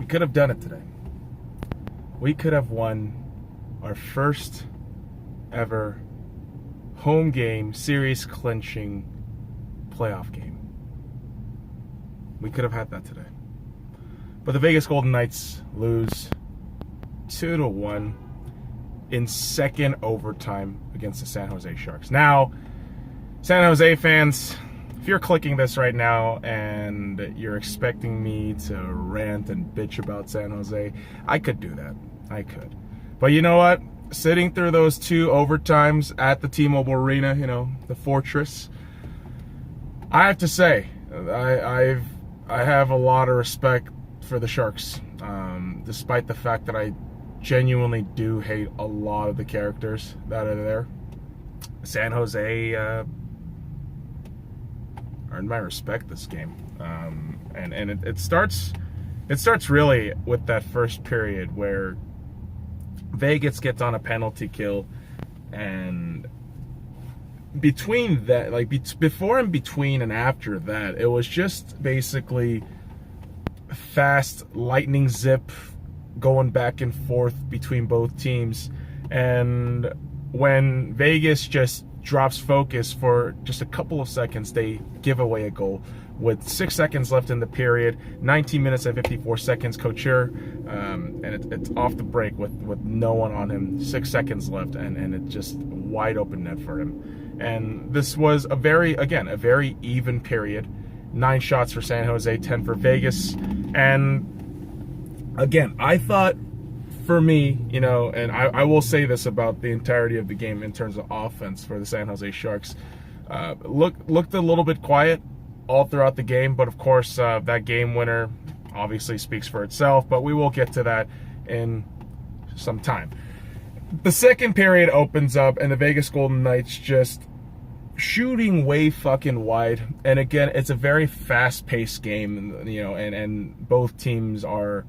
could have done it today. We could have won our first ever home game, series clinching playoff game. We could have had that today. But the Vegas Golden Knights lose 2-1 in second overtime against the San Jose Sharks. Now, San Jose fans, if you're clicking this right now and you're expecting me to rant and bitch about San Jose, I could do that. I could. But you know what? Sitting through those 2 overtimes at the T-Mobile Arena, the fortress, I have to say, I have a lot of respect for the Sharks, despite the fact that I genuinely do hate a lot of the characters that are there. San Jose earned my respect this game, and it starts really with that first period where Vegas gets on a penalty kill, and between that, before and between and after that, it was just basically fast lightning zip going back and forth between both teams. And when Vegas just drops focus for just a couple of seconds, they give away a goal with 6 seconds left in the period, 19 minutes and 54 seconds. Couture, and it's off the break with no one on him, 6 seconds left, and it just wide open net for him. And this was a very even period. 9 shots for San Jose, 10 for Vegas. And again, I thought, for me, and I will say this about the entirety of the game in terms of offense for the San Jose Sharks, looked a little bit quiet all throughout the game, but of course that game winner obviously speaks for itself, but we will get to that in some time. The second period opens up and the Vegas Golden Knights just shooting way fucking wide, and again, it's a very fast-paced game, and both teams are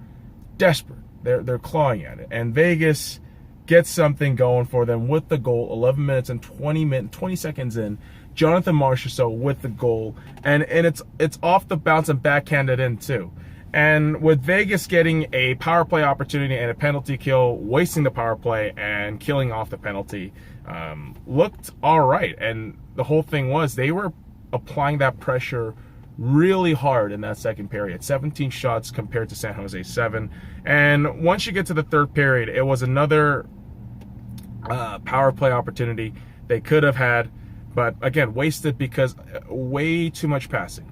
desperate. They're clawing at it, and Vegas gets something going for them with the goal. 11 minutes and 20 seconds in, Jonathan Marchessault with the goal, and it's off the bounce and backhanded in too. And with Vegas getting a power play opportunity and a penalty kill, wasting the power play and killing off the penalty, looked all right. And the whole thing was they were applying that pressure really hard in that second period. 17 shots compared to San Jose 7. And once you get to the third period, it was another power play opportunity they could have had, but again, wasted because way too much passing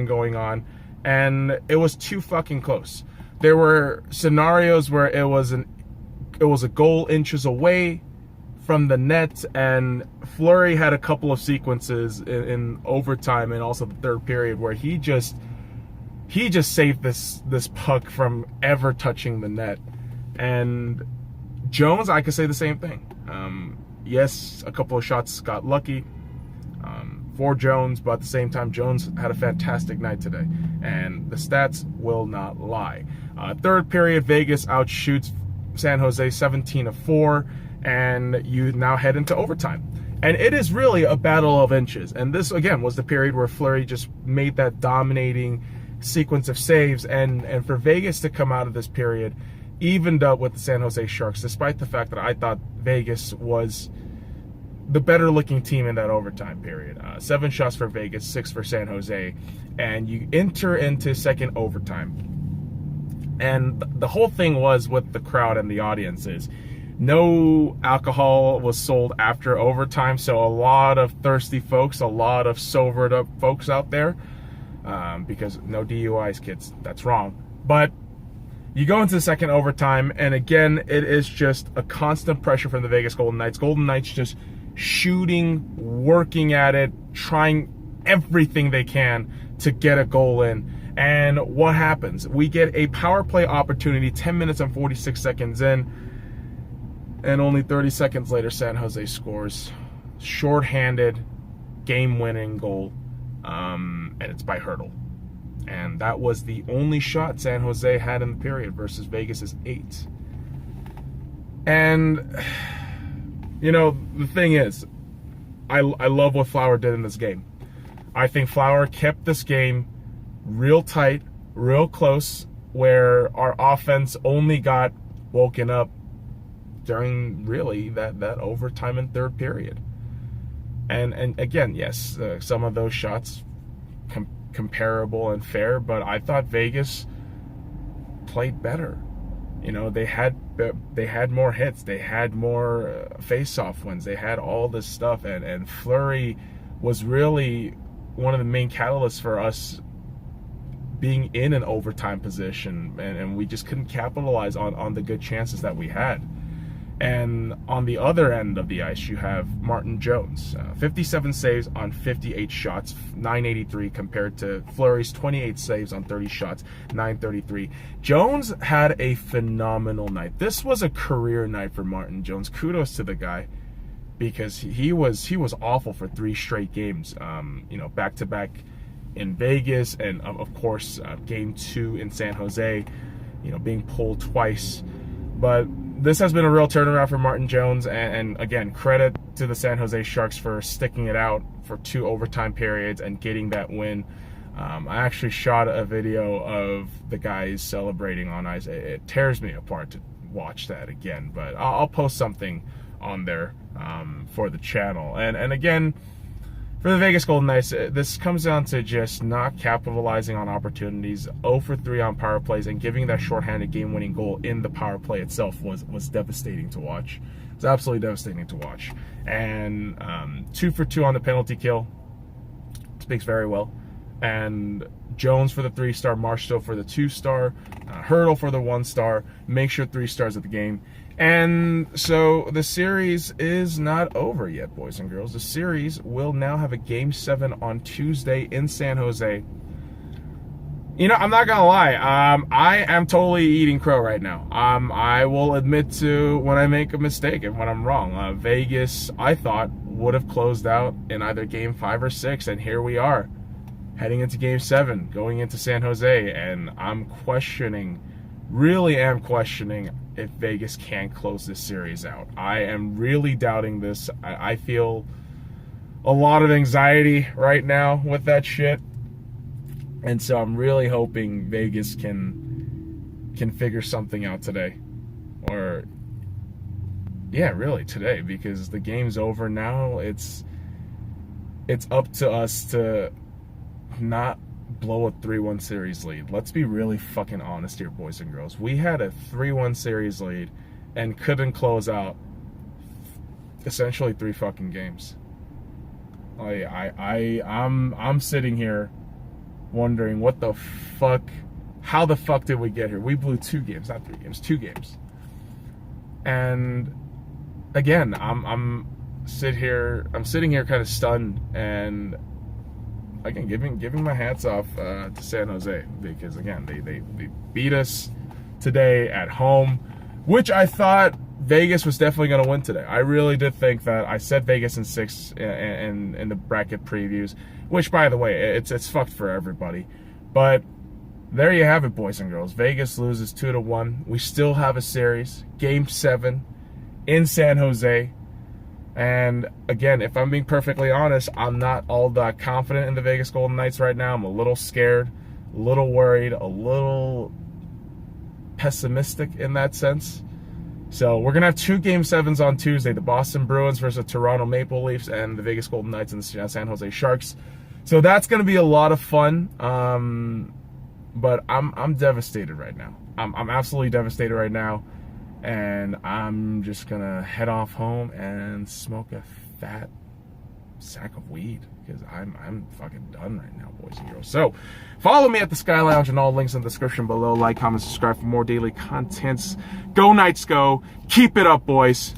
going on, and it was too fucking close. There were scenarios where it was a goal inches away from the net, and Fleury had a couple of sequences in overtime and also the third period where he just saved this puck from ever touching the net. And Jones, I could say the same thing. Yes, a couple of shots got lucky for Jones, but at the same time, Jones had a fantastic night today, and the stats will not lie. Third period, Vegas outshoots San Jose 17-4, and you now head into overtime. And it is really a battle of inches. And this, again, was the period where Fleury just made that dominating sequence of saves, and for Vegas to come out of this period evened up with the San Jose Sharks, despite the fact that I thought Vegas was the better looking team in that overtime period. 7 shots for Vegas, 6 for San Jose, and you enter into second overtime. And the whole thing was with the crowd and the audiences. No alcohol was sold after overtime, so a lot of thirsty folks, a lot of sobered up folks out there, because no DUIs, kids, that's wrong. But you go into the second overtime, and again, it is just a constant pressure from the Vegas Golden Knights. Golden Knights just shooting, working at it, trying everything they can to get a goal in. And what happens? We get a power play opportunity 10 minutes and 46 seconds in, and only 30 seconds later, San Jose scores. Short-handed, game-winning goal, and it's by Hurdle. And that was the only shot San Jose had in the period versus Vegas's 8. And the thing is, I love what Flower did in this game. I think Flower kept this game real tight, real close, where our offense only got woken up during really that overtime and third period. And again, yes, some of those shots comparable and fair, but I thought Vegas played better. You know, they had more hits, they had more face-off wins, they had all this stuff, and Fleury was really one of the main catalysts for us being in an overtime position, and we just couldn't capitalize on the good chances that we had. And on the other end of the ice, you have Martin Jones, 57 saves on 58 shots, 983, compared to Fleury's 28 saves on 30 shots, 933. Jones had a phenomenal night. This was a career night for Martin Jones. Kudos to the guy, because he was awful for 3 straight games. You know, back to back in Vegas, and of course game 2 in San Jose. You know, being pulled twice, but this has been a real turnaround for Martin Jones, and again, credit to the San Jose Sharks for sticking it out for 2 overtime periods and getting that win. I actually shot a video of the guys celebrating on ice. It tears me apart to watch that again, but I'll post something on there for the channel. And again, for the Vegas Golden Knights, this comes down to just not capitalizing on opportunities. 0 for 3 on power plays, and giving that shorthanded game-winning goal in the power play itself was devastating to watch. It was absolutely devastating to watch. And 2 for 2 on the penalty kill speaks very well. And Jones for the 3-star, Marshall for the 2-star, Hurdle for the 1-star. Make sure 3 stars at the game. And so the series is not over yet, boys and girls. The series will now have a Game 7 on Tuesday in San Jose. You know, I'm not going to lie. I am totally eating crow right now. I will admit to when I make a mistake and when I'm wrong. Vegas, I thought, would have closed out in either Game 5 or 6, and here we are, heading into Game 7, going into San Jose, and I'm questioning, really am questioning, if Vegas can close this series out. I am really doubting this. I feel a lot of anxiety right now with that shit. And so I'm really hoping Vegas can figure something out today. Or, yeah, really today, because the game's over now. It's up to us to not blow a 3-1 series lead. Let's be really fucking honest here, boys and girls. We had a 3-1 series lead and couldn't close out essentially 3 fucking games. I'm sitting here wondering what the fuck, how the fuck did we get here? We blew 2 games, not 3 games, 2 games. And again, I'm sitting here kind of stunned, and again, giving my hats off to San Jose, because again, they beat us today at home, which I thought Vegas was definitely going to win today. I really did think that. I said Vegas in 6 in the bracket previews, which, by the way, it's fucked for everybody. But there you have it, boys and girls. Vegas loses 2-1. We still have a series, Game 7 in San Jose. And again, if I'm being perfectly honest, I'm not all that confident in the Vegas Golden Knights right now. I'm a little scared, a little worried, a little pessimistic in that sense. So we're going to have 2 Game 7s on Tuesday, the Boston Bruins versus the Toronto Maple Leafs, and the Vegas Golden Knights and the San Jose Sharks. So that's going to be a lot of fun. But I'm devastated right now. I'm absolutely devastated right now. And I'm just going to head off home and smoke a fat sack of weed, because I'm fucking done right now, boys and girls. So follow me at the Sky Lounge, and all links in the description below. Like, comment, subscribe for more daily contents. Go Knights, go. Keep it up, boys.